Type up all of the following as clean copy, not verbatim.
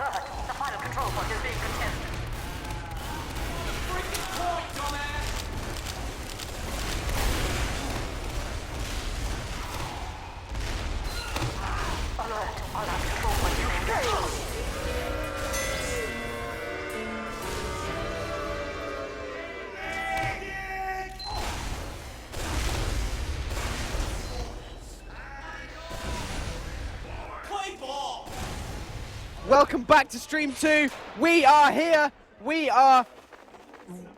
The final control point is being contested. Alert. All our control points are being captured. Welcome back to Stream 2. We are here. We are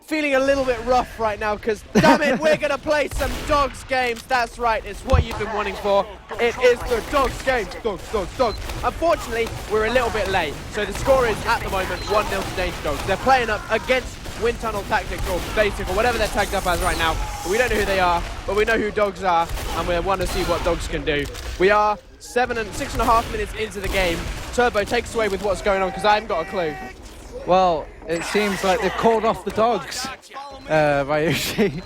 feeling a little bit rough right now because, damn it, we're going to play some Dogs games. That's right. It's what you've been wanting for. It is the Dogs games. Dogs. Unfortunately, we're a little bit late. So the score is, at the moment, 1-0 to Danger Dogs. They're playing up against Windtunnel Tactics or Basic or whatever they're tagged up as right now. We don't know who they are, but we know who Dogs are, and we want to see what Dogs can do. We are 6.5 minutes into the game. Turbo, takes us away with what's going on, because I haven't got a clue. Well, it seems like they've called off the Dogs, Ryushi.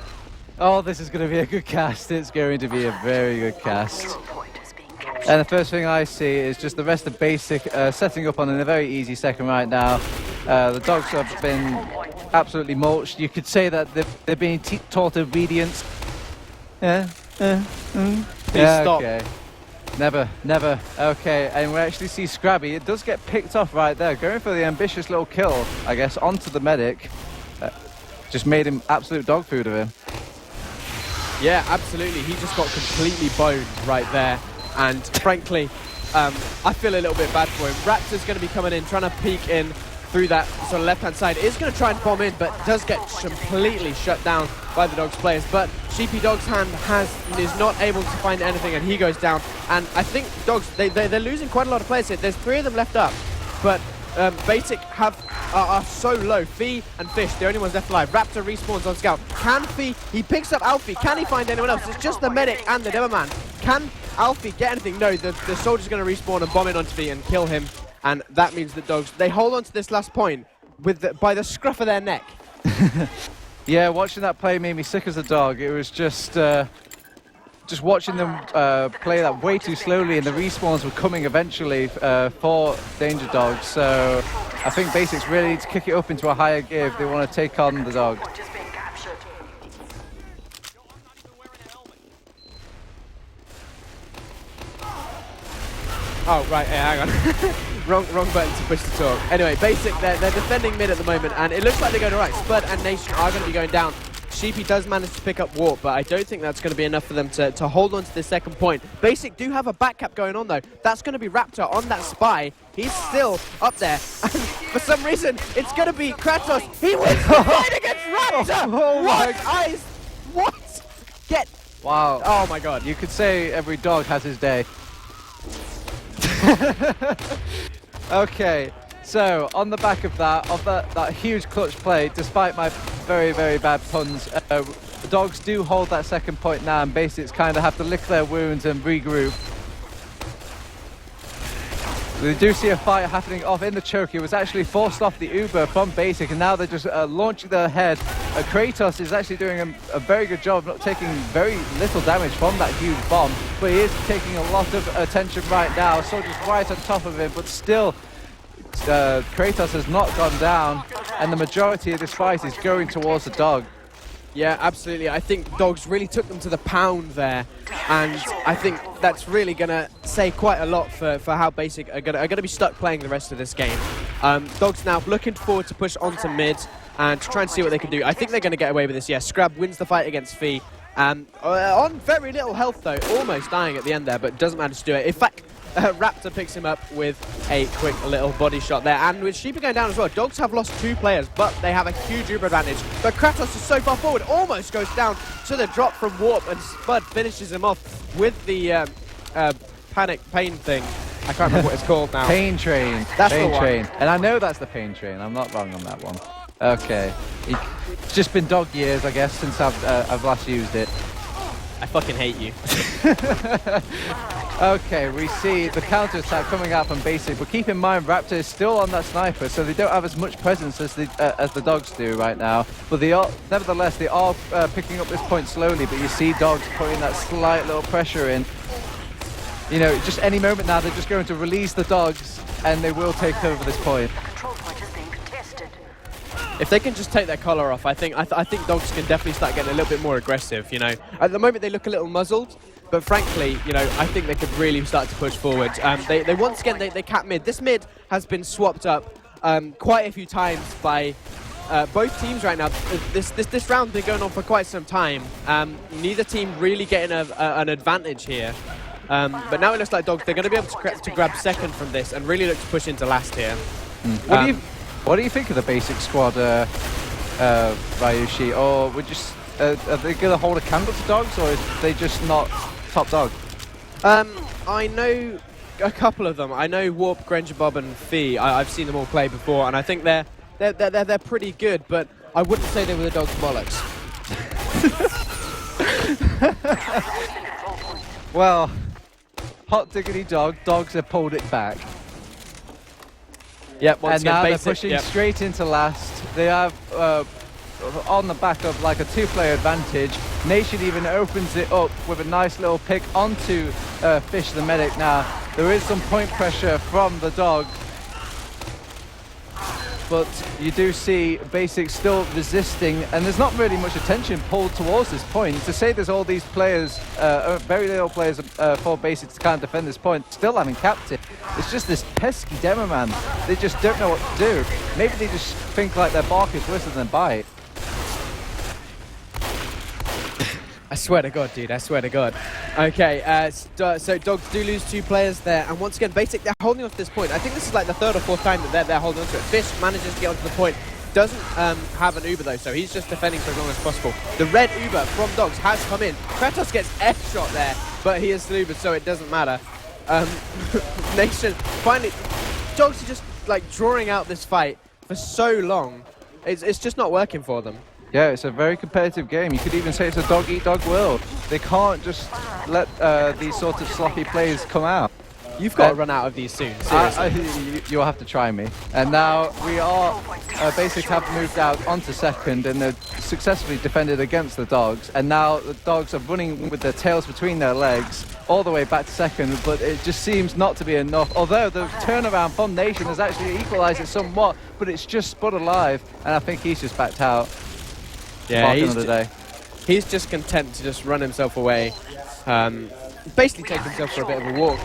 Oh, this is going to be a good cast. It's going to be a very good cast. And the first thing I see is just the rest of Basic setting up on a very easy second right now. The Dogs have been absolutely mulched. You could say that they're being taught obedience. Yeah, Stop. okay. Never. Okay, and we actually see Scrabby. It does get picked off right there. Going for the ambitious little kill, I guess, onto the medic. Just made him absolute dog food of him. Yeah, absolutely. He just got completely boned right there. And frankly, I feel a little bit bad for him. Raptor's going to be coming in, trying to peek in through that sort of left-hand side. Is going to try and bomb in, but does get completely shut down by the Dogs players. But Sheepy Dog's hand is not able to find anything, and he goes down. And I think Dogs, they're losing quite a lot of players here. There's 3 of them left up, but Basic are so low. Fee and Fish, the only ones left alive. Raptor respawns on Scout. Can Fee, he picks up Alfie. Can he find anyone else? It's just the medic and the Demoman. Can Alfie get anything? No, the soldier's going to respawn and bomb in onto Fee and kill him. And that means that Dogs, they hold on to this last point with by the scruff of their neck. Yeah, watching that play made me sick as a dog. It was just watching them play that way too slowly, and the respawns were coming eventually for Danger Dogs. So I think Basics really need to kick it up into a higher gear if they want to take on the Dogs. Oh, right, yeah, hang on. wrong button to push the talk. Anyway, Basic, they're defending mid at the moment, and it looks like they're going all right. Spud and Nation are going to be going down. Sheepy does manage to pick up Warp, but I don't think that's going to be enough for them to hold on to this second point. Basic do have a back cap going on, though. That's going to be Raptor on that spy. He's still up there. And for some reason, it's going to be Kratos. He wins the fight against Raptor! Oh what? my Eyes! What? Get... Wow. Oh, my God. You could say every dog has his day. Okay, so on the back of that huge clutch play, despite my very, very bad puns, the Dogs do hold that second point now, and Basics kind of have to lick their wounds and regroup. We do see a fight happening off in the choke. It was actually forced off the Uber from Basic, and now they're just launching their head. Kratos is actually doing a very good job, not taking very little damage from that huge bomb, but he is taking a lot of attention right now. Soldier's right on top of him, but still, Kratos has not gone down, and the majority of this fight is going towards the Dog. Yeah, absolutely. I think Dogs really took them to the pound there, and I think that's really going to say quite a lot for how Basic are going to be stuck playing the rest of this game. Dogs now looking forward to push onto mid and to try and see what they can do. I think they're going to get away with this. Yeah, Scrab wins the fight against Fee. On very little health, though, almost dying at the end there, but doesn't manage to do it. In fact, Raptor picks him up with a quick little body shot there. And with Sheepy going down as well, Dogs have lost 2 players, but they have a huge Uber advantage. But Kratos is so far forward, almost goes down to the drop from Warp, and Spud finishes him off with the panic pain thing. I can't remember what it's called now. Pain Train. That's Pain the one. Train. And I know that's the Pain Train. I'm not wrong on that one. Okay. It's just been dog years, I guess, since I've last used it. I fucking hate you. Okay, we see the counter-attack coming out from Basic, but keep in mind Raptor is still on that sniper, so they don't have as much presence as the Dogs do right now. But they are, nevertheless, they are picking up this point slowly, but you see Dogs putting that slight little pressure in. you know, just any moment now, they're just going to release the dogs, and they will take over this point. The control point is being contested. If they can just take their collar off, I think dogs can definitely start getting a little bit more aggressive. You know, at the moment they look a little muzzled, but frankly, you know, I think they could really start to push forward. They once again they cap mid. This mid has been swapped up quite a few times by both teams right now. This round been going on for quite some time. Neither team really getting an advantage here. But now it looks like dogs, they're going to be able to grab second from this and really look to push into last here. What do you think of the basic squad, Ryushi? Or would you are they going to hold a candle to dogs, or are they just not top dog? I know a couple of them. I know Warp, Granger Bob, and Fee. I've seen them all play before, and I think they're pretty good. But I wouldn't say they were the dogs' bollocks. Well, hot diggity dog. Dogs have pulled it back. Yep, once And now again, they're basic, pushing yep. straight into last. They have, on the back of like a two-player advantage, Nation even opens it up with a nice little pick onto Fish the medic. Now, there is some point pressure from the dog, but you do see Basic still resisting, and there's not really much attention pulled towards this point. To say there's all these players, very little players for Basic to can't defend this point, still having capped it. It's just this pesky demo man. They just don't know what to do. Maybe they just think like their bark is worse than bite. I swear to God, dude, I swear to God. Okay, so dogs do lose 2 players there, and once again, Basic, they're holding on to this point. I think this is like the 3rd or 4th time that they're holding on to it. Fish manages to get onto the point, doesn't have an Uber though, so he's just defending for as long as possible. The red Uber from dogs has come in. Kratos gets F-shot there, but he is still Uber, so it doesn't matter. Nation, finally, dogs are just like drawing out this fight for so long. It's just not working for them. Yeah, it's a very competitive game. You could even say it's a dog-eat-dog world. They can't just let these sort of sloppy plays come out. You've got to run out of these soon, seriously. You'll have to try me. And now we are, Basic have moved out onto second, and they've successfully defended against the dogs. And now the dogs are running with their tails between their legs all the way back to second, but it just seems not to be enough. Although the turnaround from Nation has actually equalised it somewhat, but it's just Spud alive, and I think he's just backed out. Yeah, he's just content to just run himself away, basically take himself for a bit of a walk,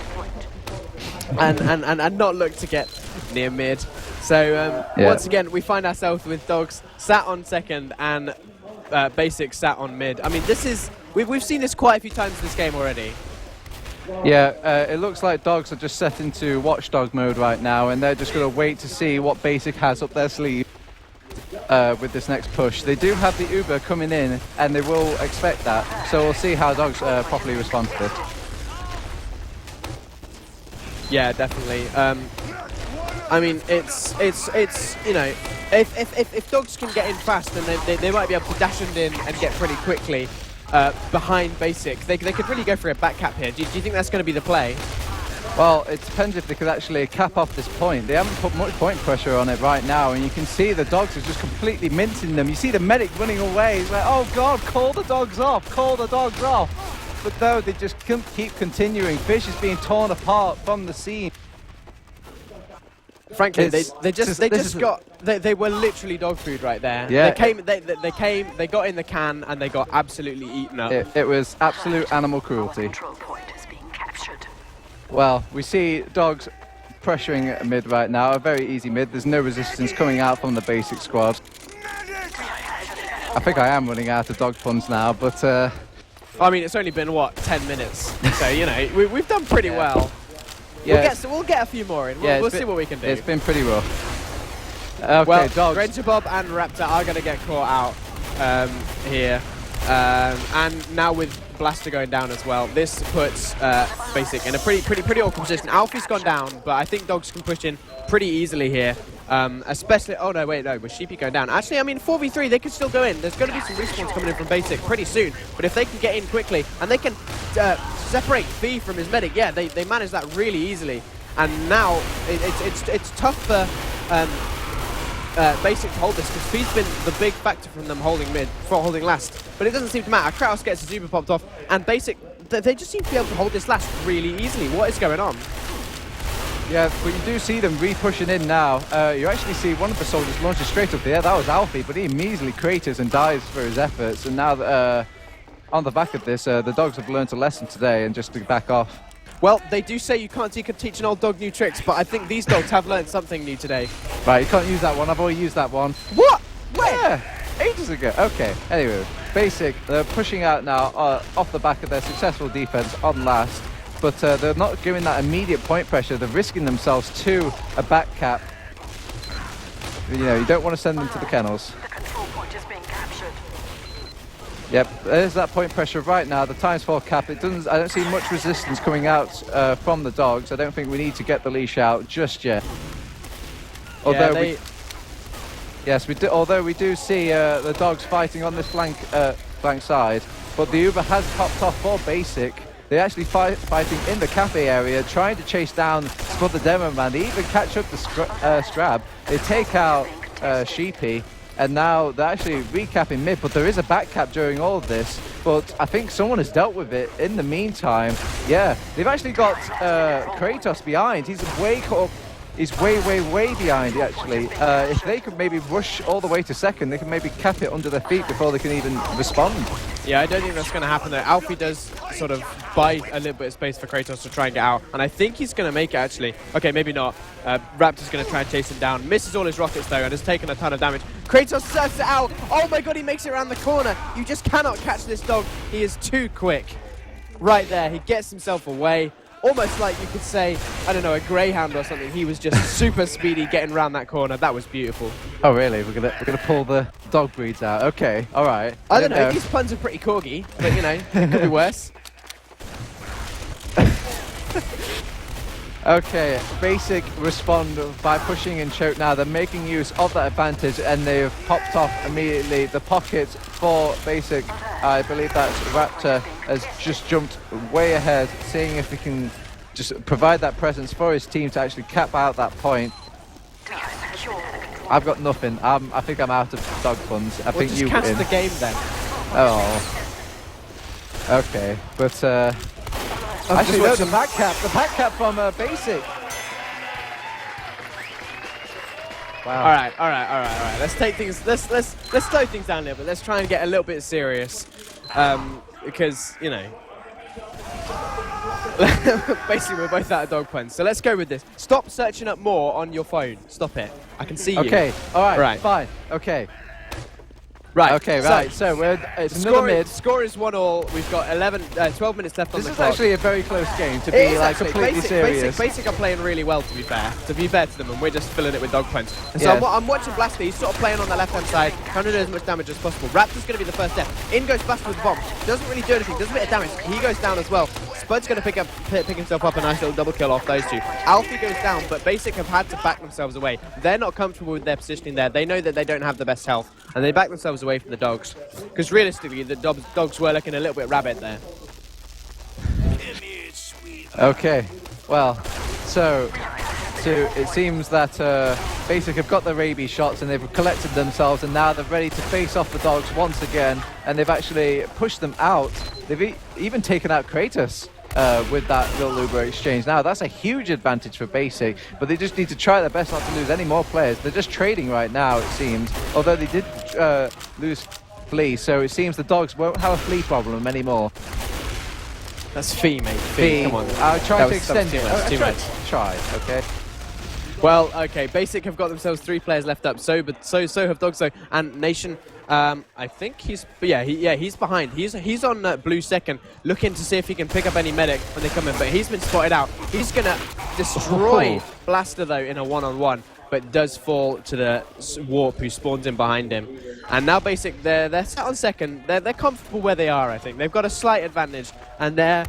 and not look to get near mid. So once again, we find ourselves with dogs sat on second and Basic sat on mid. I mean, this is we've seen this quite a few times in this game already. Yeah, it looks like dogs are just set into watchdog mode right now, and they're just going to wait to see what Basic has up their sleeve. With this next push. They do have the Uber coming in, and they will expect that, so we'll see how dogs properly respond to this. Yeah, definitely. I mean, it's you know, if dogs can get in fast, then they might be able to dash in and get pretty quickly behind Basic. They could really go for a back cap here. Do you think that's going to be the play? Well, it depends if they could actually cap off this point. They haven't put much point pressure on it right now, and you can see the dogs are just completely mincing them. You see the medic running away. He's like, oh God, call the dogs off, call the dogs off. But no, they just keep continuing. Fish is being torn apart from the scene. Frankly, they were literally dog food right there. Yeah. They got in the can and they got absolutely eaten up. It was absolute animal cruelty. Control point is being captured. Well, we see dogs pressuring at mid right now, a very easy mid. There's no resistance coming out from the Basic squad. I think I am running out of dog puns now, but... I mean, it's only been, what, 10 minutes? So, you know, we've done pretty well. Yeah. We'll get a few more in. We'll see what we can do. It's been pretty rough. Okay, well, dogs. Granger Bob and Raptor are going to get caught out here. And now with Blaster going down as well, this puts Basic in a pretty awkward position. Alfie's gone down, but I think dogs can push in pretty easily here. Especially, oh no, wait, no, with Sheepy going down. Actually, I mean, 4v3, they could still go in. There's going to be some respawns coming in from Basic pretty soon. But if they can get in quickly, and they can separate Fee from his medic, yeah, they manage that really easily. And now, it's tough for Basic to hold this, because Fee's been the big factor from them holding mid, for holding last. But it doesn't seem to matter. Kraus gets his Uber popped off, and Basic they just seem to be able to hold this last really easily. What is going on? Yeah, but you do see them re-pushing in now. You actually see one of the soldiers launches straight up the air. That was Alfie, but he immediately craters and dies for his efforts. And now, on the back of this, the dogs have learned a lesson today and just to back off. Well, they do say you can't teach an old dog new tricks, but I think these dogs have learned something new today. Right, you can't use that one. I've already used that one. What? Where? Yeah, ages ago. Okay, anyway, Basic, they're pushing out now off the back of their successful defense on last. But they're not giving that immediate point pressure. They're risking themselves to a back cap. You know, you don't want to send them to the kennels. The control point is being captured. Yep, there's that point pressure right now. The ×4 cap. I don't see much resistance coming out from the dogs. I don't think we need to get the leash out just yet. Although yes, we do. Although we do see the dogs fighting on this flank side, but the Uber has popped off for Basic. They're actually fighting in the cafe area, trying to chase down Spud the Demo Man. They even catch up the Strab. They take out Sheepy, and now they're actually recapping mid, but there is a back cap during all of this. But I think someone has dealt with it in the meantime. Yeah, they've actually got Kratos behind. He's way behind, actually. If they could maybe rush all the way to second, they can maybe cap it under their feet before they can even respond. Yeah, I don't think that's going to happen, though. Alfie does sort of buy a little bit of space for Kratos to try and get out, and I think he's going to make it, actually. Okay, maybe not. Raptor's going to try and chase him down. Misses all his rockets, though, and has taken a ton of damage. Kratos surfs it out. Oh, my God, he makes it around the corner. You just cannot catch this dog. He is too quick. Right there, he gets himself away. Almost like you could say, I don't know, a greyhound or something. He was just super speedy getting around that corner. That was beautiful. Oh, really? We're gonna pull the dog breeds out. Okay, all right. I don't know. These puns are pretty corgi, but you know, it could be worse. Okay, Basic respond by pushing and choke now. They're making use of that advantage, and they've popped off immediately. The pocket for Basic, I believe that's Raptor, has just jumped way ahead, seeing if he can just provide that presence for his team to actually cap out that point. I've got nothing. I think I'm out of dog puns. I think just you cast win. the game then. Oh. Okay, but actually, no, the back cap from Basic. Wow. All right. Let's take things. Let's slow things down a little bit. Let's try and get a little bit serious, because you know, basically we're both out of dog puns. So let's go with this. Stop searching up more on your phone. Stop it. I can see you. Okay. All right. Right. Fine. Okay. Right. Okay, right. So it's another mid. Score is 1-1. We've got 12 minutes left on the clock. This is actually a very close game to be like completely serious. Basic are playing really well, to be fair to them, and we're just filling it with dog punch. And so Yes. I'm watching Blaster. He's sort of playing on the left-hand side, trying to do as much damage as possible. Raptor's going to be the first death. In goes Blaster with the bomb. Doesn't really do anything. Does a bit of damage. He goes down as well. Spud's going to pick himself up a nice little double kill off those two. Alfie goes down, but Basic have had to back themselves away. They're not comfortable with their positioning there. They know that they don't have the best health, and they back themselves away from the dogs. Because realistically, the dogs were looking a little bit rabid there. Okay, well, so it seems that Basic have got the rabies shots and they've collected themselves, and now they're ready to face off the dogs once again, and they've actually pushed them out. They've even taken out Kratos with that little Uber exchange. Now, that's a huge advantage for Basic, but they just need to try their best not to lose any more players. They're just trading right now, it seems, although they did lose Flea, so it seems the dogs won't have a Flea problem anymore. That's Fee, mate. Fee, come on. I'll try to extend it. Try, okay. Well, okay, Basic have got themselves 3 players left up, so have Dogso and Nation. I think he's behind. He's on blue second, looking to see if he can pick up any medic when they come in, but he's been spotted out. He's gonna destroy Blaster though in a one-on-one, but does fall to the Warp who spawns in behind him. And now Basic, they're set on second. They're comfortable where they are. I think they've got a slight advantage, and they're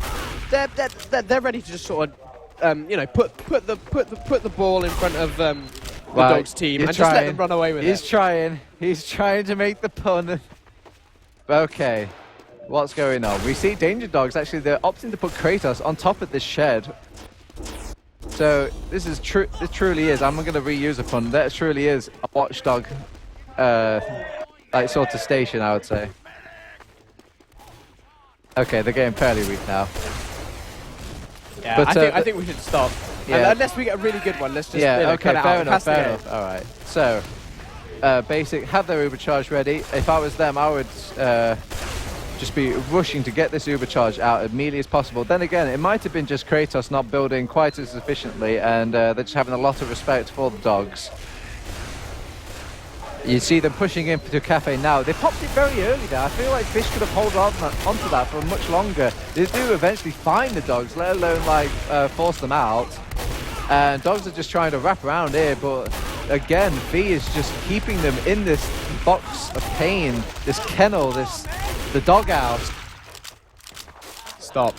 ready to just sort of you know, put the ball in front of the Dogs team and just let them run away with it. He's trying to make the pun. Okay, what's going on? We see Danger Dogs actually, they're opting to put Kratos on top of this shed. So this is true. This truly is. I'm going to reuse a pun. That truly is a watchdog, like sort of station, I would say. Okay, they're getting fairly weak now. Yeah, But, I think we should stop. Yeah. Unless we get a really good one, let's just Yeah, okay, cut it fair out. enough, fair enough. All right. So, Basic have their Uber charge ready. If I was them, I would just be rushing to get this Uber charge out as immediately as possible. Then again, it might have been just Kratos not building quite as efficiently, and they're just having a lot of respect for the dogs. You see them pushing in to Cafe now. They popped it very early there. I feel like Fish could have held on onto that for much longer. They do eventually find the dogs, let alone like force them out. And dogs are just trying to wrap around here, but again, Fee is just keeping them in this box of pain, this kennel, the doghouse. Stop.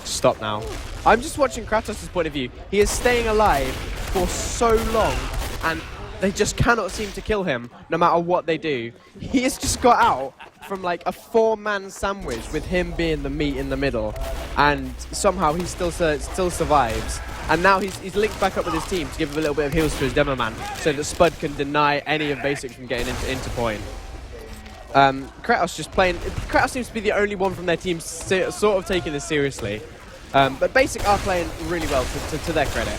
Stop now. I'm just watching Kratos' point of view. He is staying alive for so long, and they just cannot seem to kill him, no matter what they do. He has just got out from like a 4-man sandwich with him being the meat in the middle, and somehow he still survives. And now he's linked back up with his team to give him a little bit of heals to his demo man, so that Spud can deny any of Basic from getting into point. Kratos just playing. Kratos seems to be the only one from their team sort of taking this seriously. But Basic are playing really well to their credit.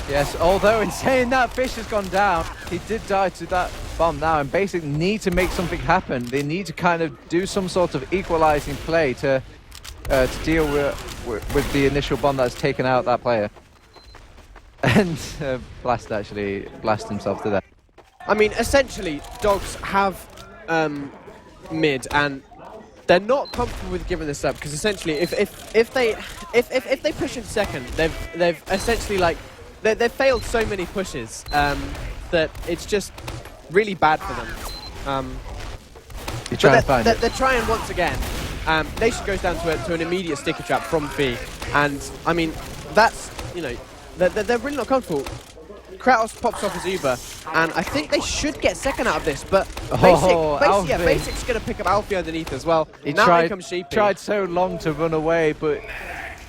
Yes, although in saying that, Fish has gone down. He did die to that bomb now, and Basic need to make something happen. They need to kind of do some sort of equalizing play to deal with the initial bomb that's taken out that player. And Blast himself to death. I mean, essentially, dogs have mid, and they're not comfortable with giving this up, because essentially, if they push in second, they've essentially like they've failed so many pushes that it's just really bad for them. They're trying once again. Nation goes down to an immediate sticker trap from Fee, and I mean that's, you know, they're really not comfortable. Kratos pops off his Uber, and I think they should get second out of this, but Basic's going to pick up Alfie underneath as well. Now comes Sheepy. Tried so long to run away, but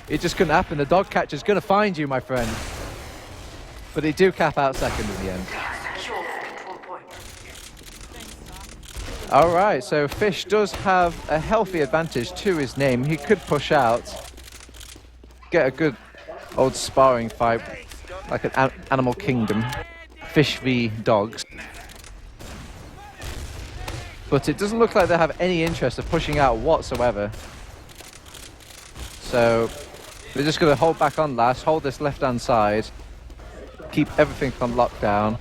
it just couldn't happen. The dog catcher's going to find you, my friend. But they do cap out second in the end. All right, so Fish does have a healthy advantage to his name. He could push out, get a good old sparring fight, like an Animal Kingdom, Fish v Dogs. But it doesn't look like they have any interest of pushing out whatsoever. So they're just going to hold back on last, hold this left-hand side, keep everything on lockdown.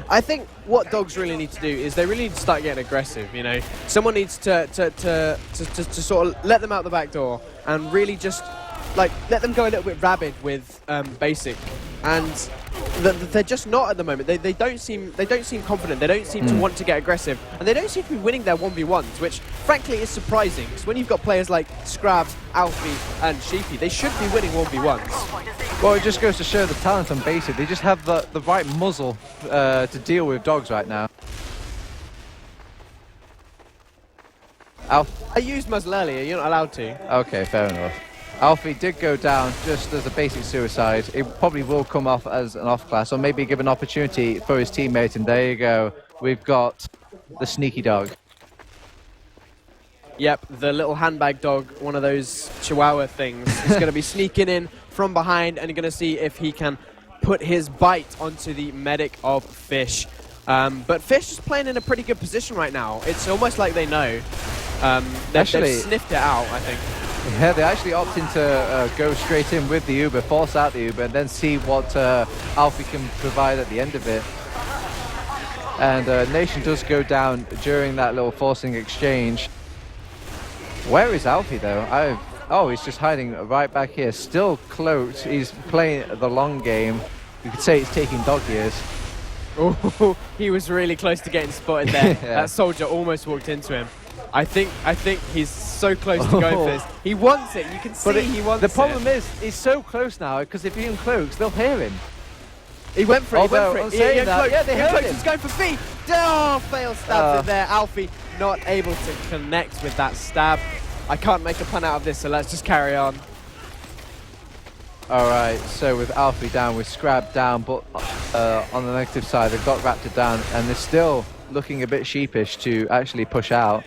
I think what dogs really need to do is they really need to start getting aggressive, you know. Someone needs to sort of let them out the back door and really just like let them go a little bit rabid with Basic. And they're just not at the moment. They don't seem confident. They don't seem to want to get aggressive, and they don't seem to be winning their 1v1s, which frankly is surprising, because when you've got players like Scrabs, Alfie and Sheepy, they should be winning 1v1s. Well, it just goes to show the talent on Basic. They just have the right muzzle to deal with dogs right now. I used muzzle earlier, you're not allowed to. Okay, fair enough. Alfie did go down just as a basic suicide. It probably will come off as an off-class, or maybe give an opportunity for his teammate, and there you go. We've got the sneaky dog. Yep, the little handbag dog, one of those chihuahua things, is going to be sneaking in from behind, and you're going to see if he can put his bite onto the medic of Fish. But Fish is playing in a pretty good position right now. It's almost like they know. They've sniffed it out, I think. Yeah, they actually opted to go straight in with the Uber, force out the Uber, and then see what Alfie can provide at the end of it. And Nation does go down during that little forcing exchange. Where is Alfie, though? Oh, he's just hiding right back here, still cloaked. He's playing the long game. You could say it's taking dog years. Oh, he was really close to getting spotted there. Yeah. That soldier almost walked into him. I think he's so close to going for this. He wants it. You can see he wants it. The problem is, he's so close now, because if he uncloaks, they'll hear him. He went for it. Although, he went for it. yeah, they heard him. He's going for feet. Oh, fail stabs it there. Alfie not able to connect with that stab. I can't make a pun out of this, so let's just carry on. All right, so with Alfie down, with Scrab down, but on the negative side, they've got Raptor down, and they're still looking a bit sheepish to actually push out.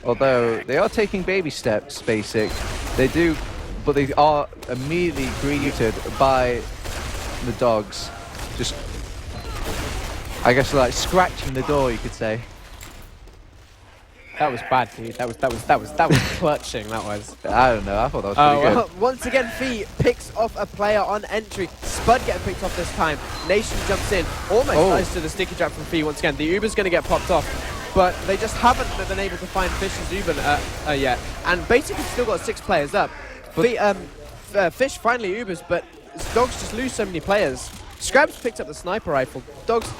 Although they are taking baby steps, Basic. They do, but they are immediately greeted by the dogs. Just, I guess, like scratching the door, you could say. That was bad, dude. That was clutching. That was. I don't know. I thought that was pretty good. Well, once again, Fee picks off a player on entry. Spud getting picked off this time. Nation jumps in, almost nice to the sticky trap from Fee once again. The Uber's going to get popped off, but they just haven't been able to find Fish's Uber yet. And basically still got 6 players up. Fish finally Ubers, but Dogs just lose so many players. Scrab's picked up the sniper rifle. Dogs,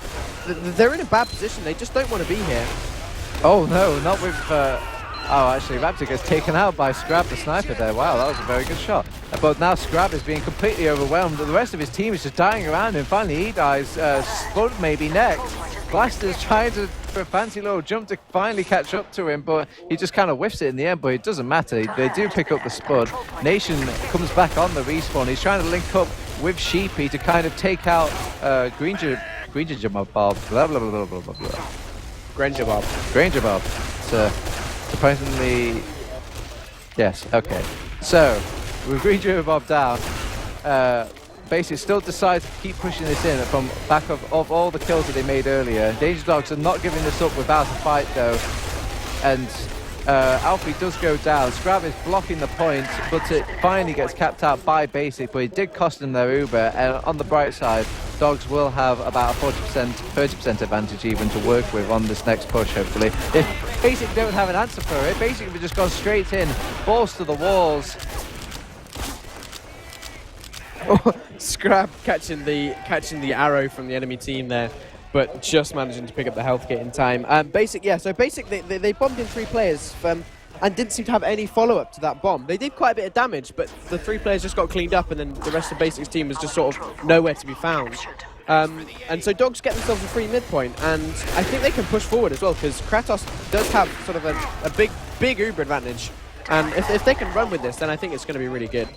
they're in a bad position. They just don't want to be here. Oh no, not with... oh, actually, Raptor gets taken out by Scrab, the sniper there. Wow, that was a very good shot. But now Scrab is being completely overwhelmed. The rest of his team is just dying around him. Finally, he dies. Spud maybe next. Blaster's trying to do a fancy little jump to finally catch up to him, but he just kind of whiffs it in the end, but it doesn't matter. They do pick up the Spud. Nation comes back on the respawn. He's trying to link up with Sheepy to kind of take out Granger Bob. Blah, blah, blah, blah, blah, blah. Granger Bob. So, surprisingly, yes, okay. So, with Granger Bob down, basically still decides to keep pushing this in from back of all the kills that they made earlier. Danger Dogs are not giving this up without a fight though. And Alfie does go down. Scrab is blocking the point, but it finally gets capped out by Basic, but it did cost them their Uber. And on the bright side, Dogs will have about a 40%, 30% advantage even to work with on this next push, hopefully. If Basic don't have an answer for it, Basic have just gone straight in, balls to the walls. Scrab catching the arrow from the enemy team there, but just managing to pick up the health kit in time. Basic, they bombed in 3 players and didn't seem to have any follow-up to that bomb. They did quite a bit of damage, but the 3 players just got cleaned up, and then the rest of Basic's team was just sort of nowhere to be found. And so Dogs get themselves a free midpoint, and I think they can push forward as well, because Kratos does have sort of a big Uber advantage, and if they can run with this, then I think it's going to be really good.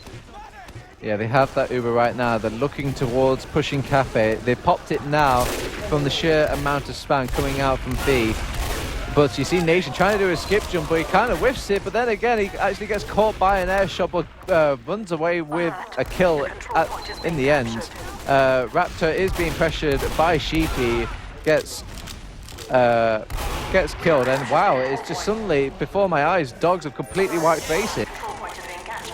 Yeah, they have that Uber right now. They're looking towards pushing Cafe. They popped it now from the sheer amount of spam coming out from B. But you see Nation trying to do a skip jump, but he kind of whiffs it. But then again, he actually gets caught by an air shot, but runs away with a kill in the end. Raptor is being pressured by Sheepy, gets killed. And wow, it's just suddenly, before my eyes, Dogs have completely wiped Basic.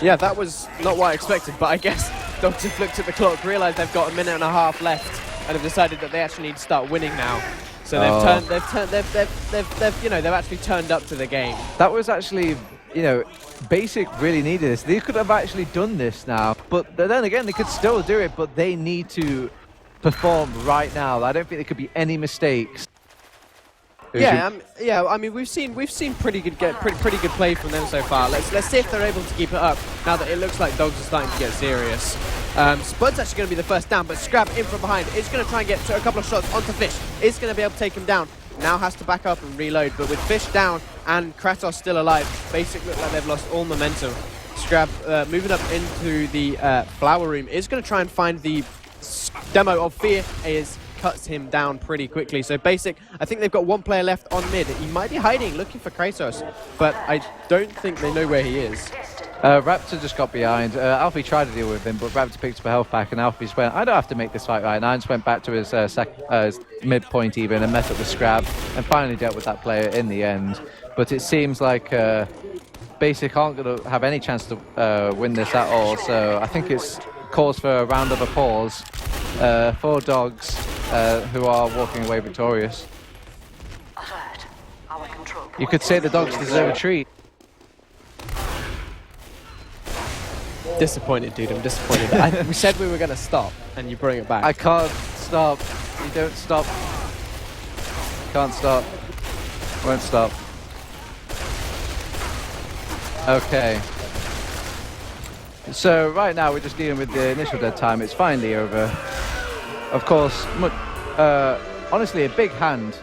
Yeah, that was not what I expected, but I guess Dogs have looked at the clock, realised they've got a minute and a half left, and have decided that they actually need to start winning now. So they've actually turned up to the game. That was actually, Basic really needed this. They could have actually done this now, but then again, they could still do it, but they need to perform right now. I don't think there could be any mistakes. Yeah, I mean, we've seen pretty good play from them so far. Let's see if they're able to keep it up now that it looks like Dogs are starting to get serious. Spud's actually going to be the first down, but Scrab in from behind is going to try and get a couple of shots onto Fish. Is going to be able to take him down. Now has to back up and reload, but with Fish down and Kratos still alive, Basic look like they've lost all momentum. Scrab moving up into the flower room is going to try and find the demo of Fear. Cuts him down pretty quickly. So Basic, I think they've got 1 player left on mid. He might be hiding, looking for Kratos, but I don't think they know where he is. Raptor just got behind. Alfie tried to deal with him, but Raptor picked up a health pack, and Alfie just went, I don't have to make this fight right now, and just went back to his midpoint even and met up with Scrab, and finally dealt with that player in the end. But it seems like Basic aren't going to have any chance to win this at all, so I think it's cause for a round of applause for Dogs, who are walking away victorious. You could say the Dogs deserve a treat. Disappointed, dude. I'm disappointed. We said we were going to stop, and you bring it back. I can't stop. You don't stop. Can't stop. Won't stop. Okay. So right now we're just dealing with the initial dead time. It's finally over. Of course, honestly, a big hand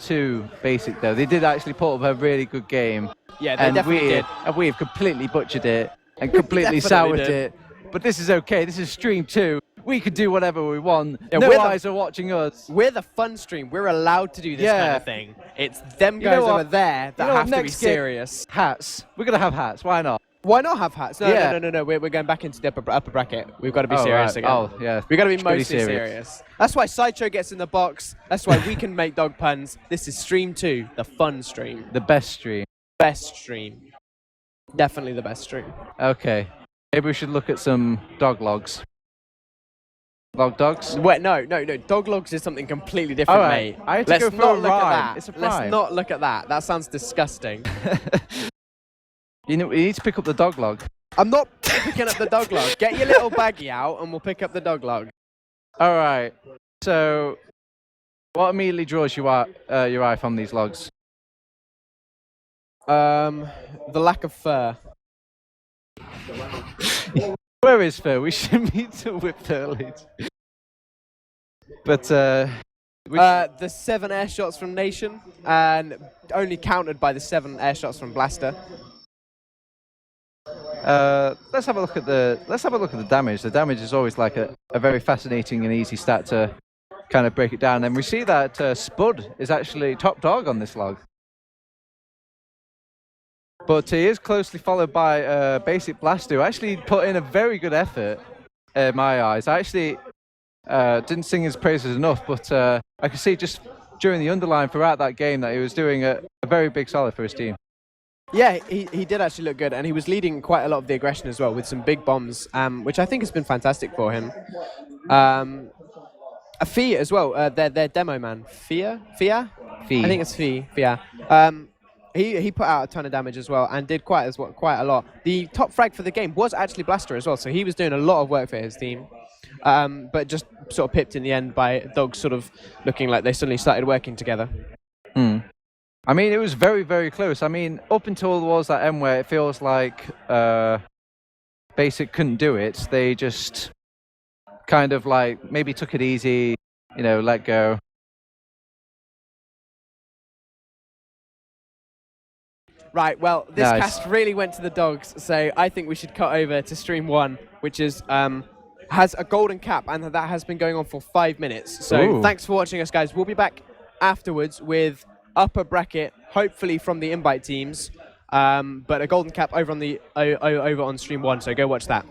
to Basic though. They did actually put up a really good game. Yeah, they definitely did. And we've completely butchered it and completely soured it. But this is okay. This is stream 2. we could do whatever we want. Yeah, No we're the- eyes are watching us. We're the fun stream. We're allowed to do this kind Yeah. of thing. It's them You know guys what? over there that You know what? have to be Next game- serious. Hats. We're gonna have hats. Why not? Why not have hats? No, Yeah. no. We're going back into the upper bracket. We've got to be Oh, serious right. again. Oh, yeah. We've got to be It's pretty mostly serious. serious. That's why Sideshow gets in the box. That's why we can make dog puns. This is stream 2, the fun stream. The best stream. Best stream. Definitely the best stream. Okay. Maybe we should look at some dog logs. Log dogs? Wait, no. Dog logs is something completely different, All right. mate. I had to Let's go for not a look at rhyme. that. It's a Let's rhyme. not look at that. That sounds disgusting. You know, we need to pick up the dog log. I'm not picking up the dog log. Get your little baggie out and we'll pick up the dog log. All right. So, what immediately draws your eye from these logs? The lack of fur. Where is Phil? We should meet to whip early. But the 7 air shots from Nation and only countered by the 7 air shots from Blaster. let's have a look at the damage. The damage is always like a very fascinating and easy stat to kind of break it down. And we see that Spud is actually top dog on this log. But he is closely followed by Basic Blaster, who actually put in a very good effort in my eyes. I actually didn't sing his praises enough, but I could see just during the underline throughout that game that he was doing a very big solid for his team. Yeah, he did actually look good, and he was leading quite a lot of the aggression as well with some big bombs, which I think has been fantastic for him. Fia as well, their demo man. Fia? I think it's Fia. He put out a ton of damage as well and did quite a lot. The top frag for the game was actually Blaster as well, so he was doing a lot of work for his team. But just sort of pipped in the end by Dogs sort of looking like they suddenly started working together. I mean, it was very, very close. I mean, up until there was that end where it feels like Basic couldn't do it. They just kind of like maybe took it easy, you know, let go. Right, well, this Nice. cast really went to the Dogs, so I think we should cut over to stream 1, which is has a golden cap, and that has been going on for 5 minutes. So Ooh. Thanks for watching us, guys. We'll be back afterwards with upper bracket, hopefully from the invite teams, but a golden cap over on the over on stream 1. So go watch that.